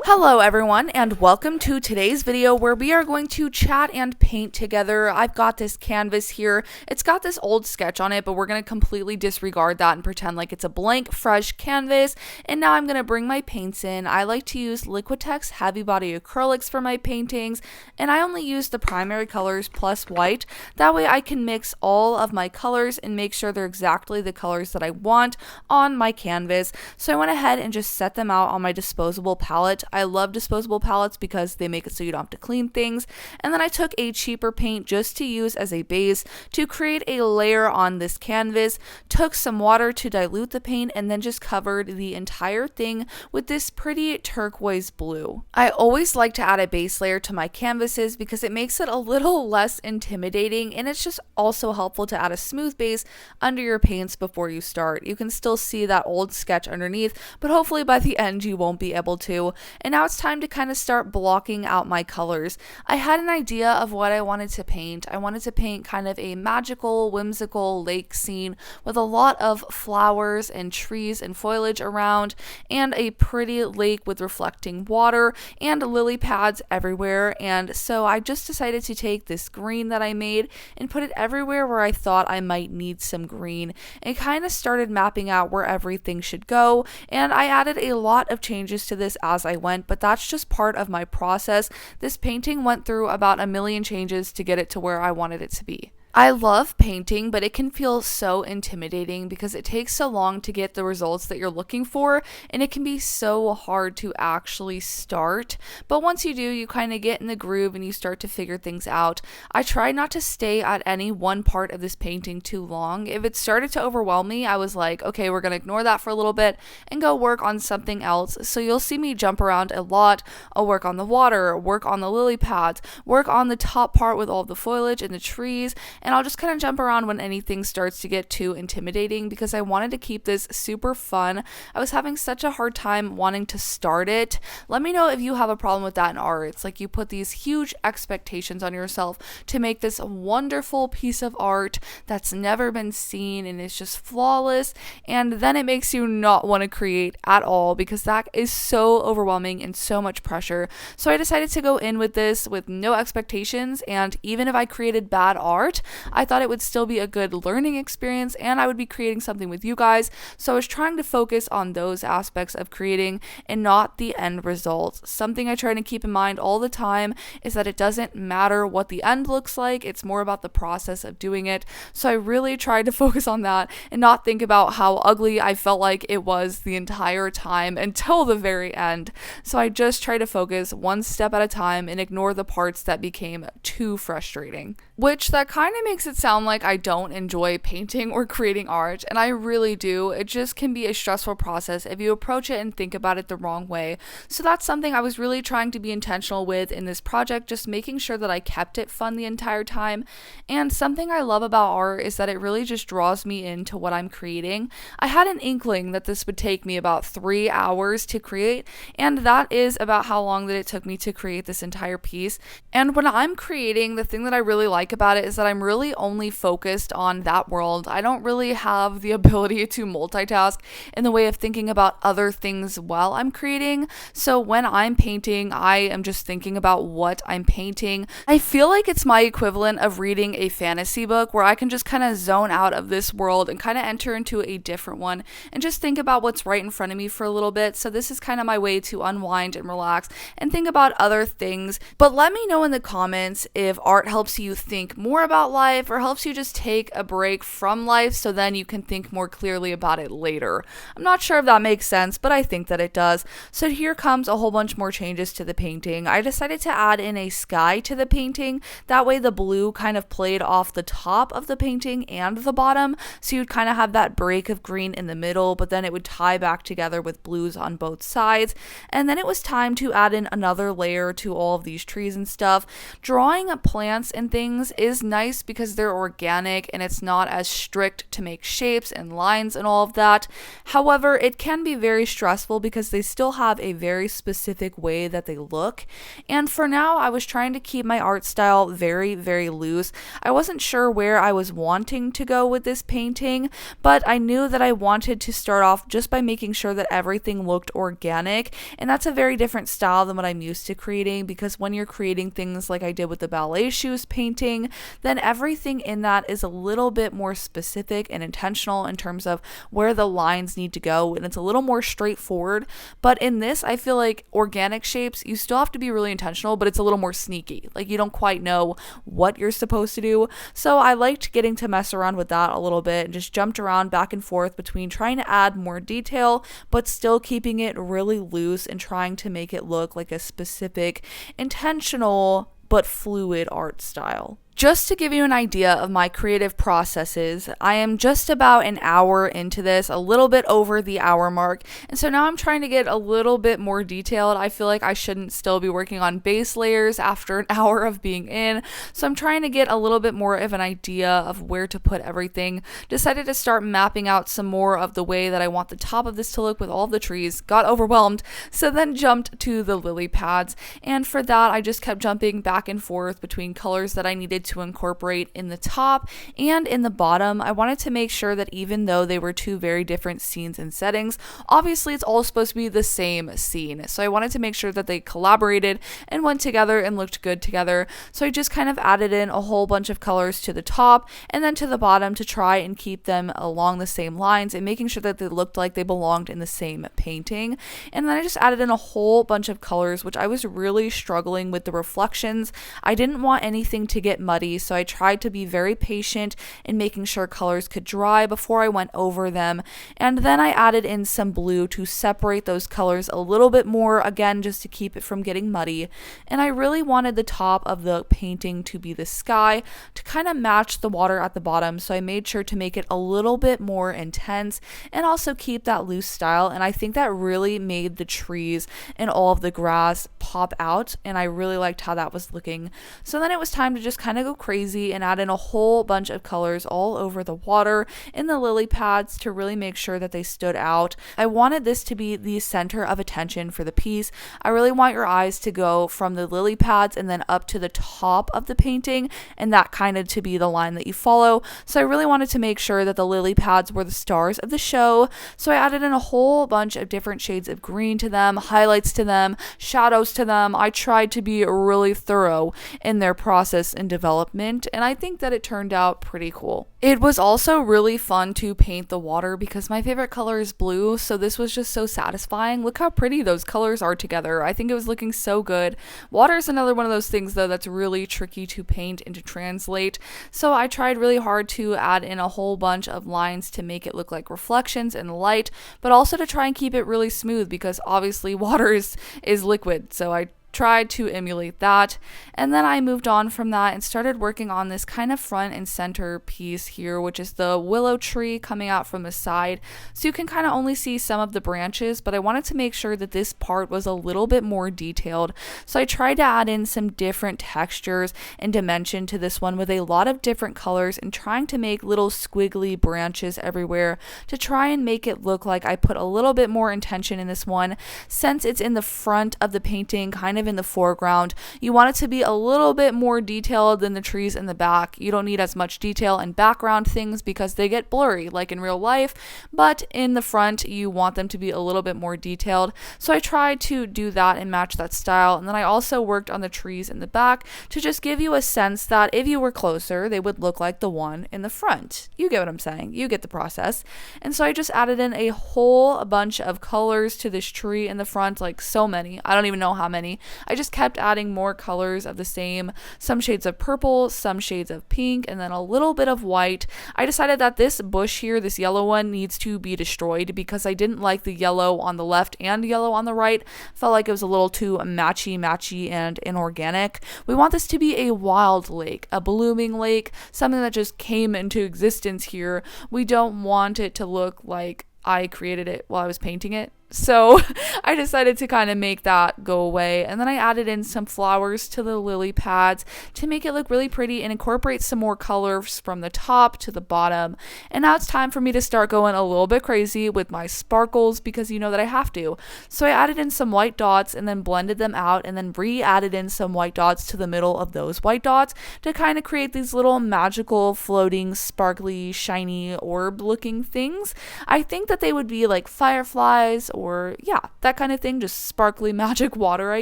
Hello everyone, and welcome to today's video where we are going to chat and paint together. I've got this canvas here. It's got this old sketch on it, but we're going to completely disregard that and pretend like it's a blank, fresh canvas. And now I'm going to bring my paints in. I like to use Liquitex Heavy Body Acrylics for my paintings, and I only use the primary colors plus white. That way I can mix all of my colors and make sure they're exactly the colors that I want on my canvas. So I went ahead and just set them out on my disposable palette. I love disposable palettes because they make it so you don't have to clean things. And then I took a cheaper paint just to use as a base to create a layer on this canvas, took some water to dilute the paint, and then just covered the entire thing with this pretty turquoise blue. I always like to add a base layer to my canvases because it makes it a little less intimidating, and it's just also helpful to add a smooth base under your paints before you start. You can still see that old sketch underneath, but hopefully by the end you won't be able to. And now it's time to kind of start blocking out my colors. I had an idea of what I wanted to paint. I wanted to paint kind of a magical, whimsical lake scene with a lot of flowers and trees and foliage around, and a pretty lake with reflecting water and lily pads everywhere. And so I just decided to take this green that I made and put it everywhere where I thought I might need some green, and kind of started mapping out where everything should go. And I added a lot of changes to this as I went, but that's just part of my process. This painting went through about a million changes to get it to where I wanted it to be. I love painting, but it can feel so intimidating because it takes so long to get the results that you're looking for, and it can be so hard to actually start. But once you do, you kind of get in the groove and you start to figure things out. I try not to stay at any one part of this painting too long. If it started to overwhelm me, I was like, okay, we're going to ignore that for a little bit and go work on something else. So you'll see me jump around a lot. I'll work on the water, work on the lily pads, work on the top part with all of the foliage and the trees, and I'll just kind of jump around when anything starts to get too intimidating because I wanted to keep this super fun. I was having such a hard time wanting to start it. Let me know if you have a problem with that in art. It's like you put these huge expectations on yourself to make this wonderful piece of art that's never been seen and is just flawless, and then it makes you not want to create at all because that is so overwhelming and so much pressure. So I decided to go in with this with no expectations, and even if I created bad art, I thought it would still be a good learning experience and I would be creating something with you guys. So I was trying to focus on those aspects of creating and not the end result. Something I try to keep in mind all the time is that it doesn't matter what the end looks like, it's more about the process of doing it. So I really tried to focus on that and not think about how ugly I felt like it was the entire time until the very end. So I just try to focus one step at a time and ignore the parts that became too frustrating. Which that kind of makes it sound like I don't enjoy painting or creating art, and I really do. It just can be a stressful process if you approach it and think about it the wrong way. So that's something I was really trying to be intentional with in this project, just making sure that I kept it fun the entire time. And something I love about art is that it really just draws me into what I'm creating. I had an inkling that this would take me about 3 hours to create, and that is about how long that it took me to create this entire piece. And when I'm creating, the thing that I really like about it is that I'm really only focused on that world. I don't really have the ability to multitask in the way of thinking about other things while I'm creating. So when I'm painting, I am just thinking about what I'm painting. I feel like it's my equivalent of reading a fantasy book where I can just kind of zone out of this world and kind of enter into a different one and just think about what's right in front of me for a little bit. So this is kind of my way to unwind and relax and think about other things. But let me know in the comments if art helps you think more about life or helps you just take a break from life so then you can think more clearly about it later. I'm not sure if that makes sense, but I think that it does. So here comes a whole bunch more changes to the painting. I decided to add in a sky to the painting. That way the blue kind of played off the top of the painting and the bottom, so you'd kind of have that break of green in the middle, but then it would tie back together with blues on both sides. And then it was time to add in another layer to all of these trees and stuff. Drawing plants and things is nice because they're organic and it's not as strict to make shapes and lines and all of that. However, it can be very stressful because they still have a very specific way that they look. And for now, I was trying to keep my art style very, very loose. I wasn't sure where I was wanting to go with this painting, but I knew that I wanted to start off just by making sure that everything looked organic. And that's a very different style than what I'm used to creating, because when you're creating things like I did with the ballet shoes painting, then everything in that is a little bit more specific and intentional in terms of where the lines need to go, and it's a little more straightforward. But in this, I feel like organic shapes, you still have to be really intentional, but it's a little more sneaky. Like, you don't quite know what you're supposed to do. So I liked getting to mess around with that a little bit and just jumped around back and forth between trying to add more detail but still keeping it really loose and trying to make it look like a specific, intentional but fluid art style. Just to give you an idea of my creative processes, I am just about an hour into this, a little bit over the hour mark, and so now I'm trying to get a little bit more detailed. I feel like I shouldn't still be working on base layers after an hour of being in, so I'm trying to get a little bit more of an idea of where to put everything. Decided to start mapping out some more of the way that I want the top of this to look with all of the trees, got overwhelmed, so then jumped to the lily pads, and for that I just kept jumping back and forth between colors that I needed to incorporate in the top and in the bottom. I wanted to make sure that even though they were two very different scenes and settings, obviously it's all supposed to be the same scene. So I wanted to make sure that they collaborated and went together and looked good together. So I just kind of added in a whole bunch of colors to the top and then to the bottom to try and keep them along the same lines and making sure that they looked like they belonged in the same painting. And then I just added in a whole bunch of colors, which I was really struggling with the reflections. I didn't want anything to get muddy, so I tried to be very patient in making sure colors could dry before I went over them. And then I added in some blue to separate those colors a little bit more, again, just to keep it from getting muddy. And I really wanted the top of the painting to be the sky to kind of match the water at the bottom, so I made sure to make it a little bit more intense and also keep that loose style. And I think that really made the trees and all of the grass pop out, and I really liked how that was looking. So then it was time to just kind of go crazy and add in a whole bunch of colors all over the water in the lily pads to really make sure that they stood out. I wanted this to be the center of attention for the piece. I really want your eyes to go from the lily pads and then up to the top of the painting, and that kind of to be the line that you follow. So I really wanted to make sure that the lily pads were the stars of the show. So I added in a whole bunch of different shades of green to them, highlights to them, shadows to them. I tried to be really thorough in their process and development, and I think that it turned out pretty cool. It was also really fun to paint the water because my favorite color is blue, so this was just so satisfying. Look how pretty those colors are together. I think it was looking so good. Water is another one of those things though that's really tricky to paint and to translate, so I tried really hard to add in a whole bunch of lines to make it look like reflections and light, but also to try and keep it really smooth because obviously water is liquid, so I tried to emulate that. And then I moved on from that and started working on this kind of front and center piece here, which is the willow tree coming out from the side. So you can kind of only see some of the branches, but I wanted to make sure that this part was a little bit more detailed. So I tried to add in some different textures and dimension to this one with a lot of different colors and trying to make little squiggly branches everywhere to try and make it look like I put a little bit more intention in this one. Since it's in the front of the painting, kind of in the foreground, you want it to be a little bit more detailed than the trees in the back. You don't need as much detail in background things because they get blurry like in real life, but in the front you want them to be a little bit more detailed. So I tried to do that and match that style, and then I also worked on the trees in the back to just give you a sense that if you were closer they would look like the one in the front. You get what I'm saying, you get the process. And so I just added in a whole bunch of colors to this tree in the front, like so many, I don't even know how many. I just kept adding more colors of the same, some shades of purple, some shades of pink, and then a little bit of white. I decided that this bush here, this yellow one, needs to be destroyed because I didn't like the yellow on the left and yellow on the right. Felt like it was a little too matchy and inorganic. We want this to be a wild lake, a blooming lake, something that just came into existence here. We don't want it to look like I created it while I was painting it. So I decided to kind of make that go away. And then I added in some flowers to the lily pads to make it look really pretty and incorporate some more colors from the top to the bottom. And now it's time for me to start going a little bit crazy with my sparkles, because you know that I have to. So I added in some white dots and then blended them out, and then re-added in some white dots to the middle of those white dots to kind of create these little magical, floating, sparkly, shiny orb looking things. I think that they would be like fireflies, or yeah, that kind of thing, just sparkly magic water, I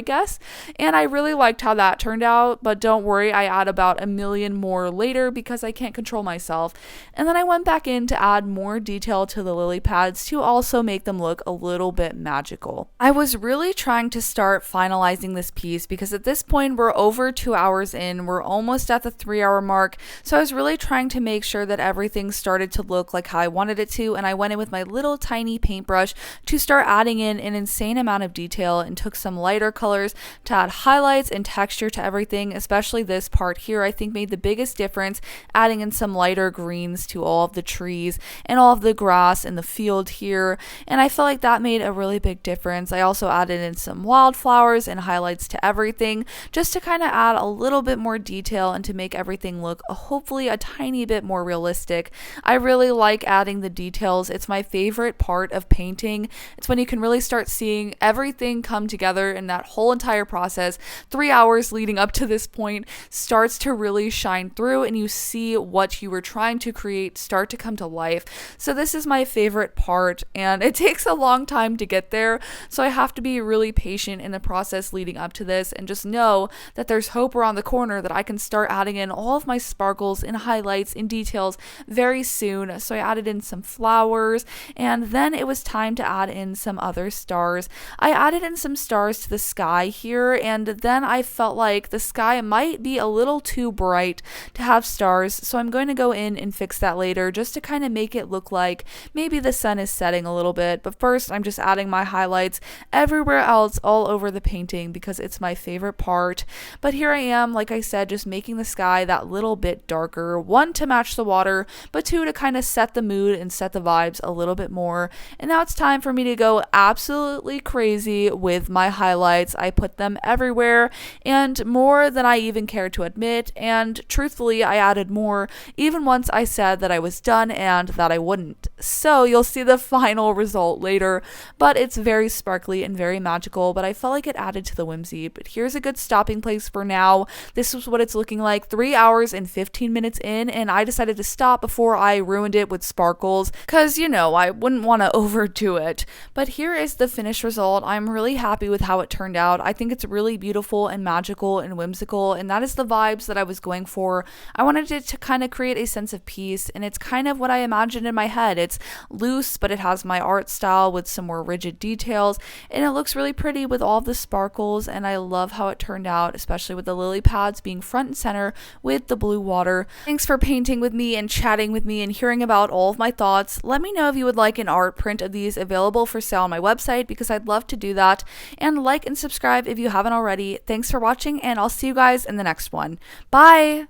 guess. And I really liked how that turned out, but don't worry, I add about a million more later because I can't control myself. And then I went back in to add more detail to the lily pads to also make them look a little bit magical. I was really trying to start finalizing this piece because at this point we're over 2 hours in, we're almost at the 3-hour mark, so I was really trying to make sure that everything started to look like how I wanted it to, and I went in with my little tiny paintbrush to start adding in an insane amount of detail and took some lighter colors to add highlights and texture to everything, especially this part here. I think made the biggest difference, adding in some lighter greens to all of the trees and all of the grass in the field here, and I felt like that made a really big difference. I also added in some wildflowers and highlights to everything just to kind of add a little bit more detail and to make everything look hopefully a tiny bit more realistic. I really like adding the details. It's my favorite part of painting. It's when you can really start seeing everything come together, and that whole entire process, 3 hours leading up to this point, starts to really shine through, and you see what you were trying to create start to come to life. So this is my favorite part, and it takes a long time to get there, so I have to be really patient in the process leading up to this, and just know that there's hope around the corner that I can start adding in all of my sparkles and highlights and details very soon. So I added in some flowers, and then it was time to add in some other stars. I added in some stars to the sky here, and then I felt like the sky might be a little too bright to have stars, so I'm going to go in and fix that later just to kind of make it look like maybe the sun is setting a little bit. But first, I'm just adding my highlights everywhere else all over the painting because it's my favorite part. But here I am, like I said, just making the sky that little bit darker, one to match the water, but two to kind of set the mood and set the vibes a little bit more. And now it's time for me to go absolutely crazy with my highlights. I put them everywhere, and more than I even care to admit, and truthfully I added more even once I said that I was done and that I wouldn't. So you'll see the final result later, but it's very sparkly and very magical, but I felt like it added to the whimsy. But here's a good stopping place for now. This is what it's looking like 3 hours and 15 minutes in, and I decided to stop before I ruined it with sparkles because, you know, I wouldn't want to overdo it. But here is the finished result. I'm really happy with how it turned out. I think it's really beautiful and magical and whimsical, and that is the vibes that I was going for. I wanted it to kind of create a sense of peace, and it's kind of what I imagined in my head. It's loose, but it has my art style with some more rigid details, and it looks really pretty with all the sparkles, and I love how it turned out, especially with the lily pads being front and center with the blue water. Thanks for painting with me and chatting with me and hearing about all of my thoughts. Let me know if you would like an art print of these available for sale on my website because I'd love to do that. And like and subscribe if you haven't already. Thanks for watching, and I'll see you guys in the next one. Bye!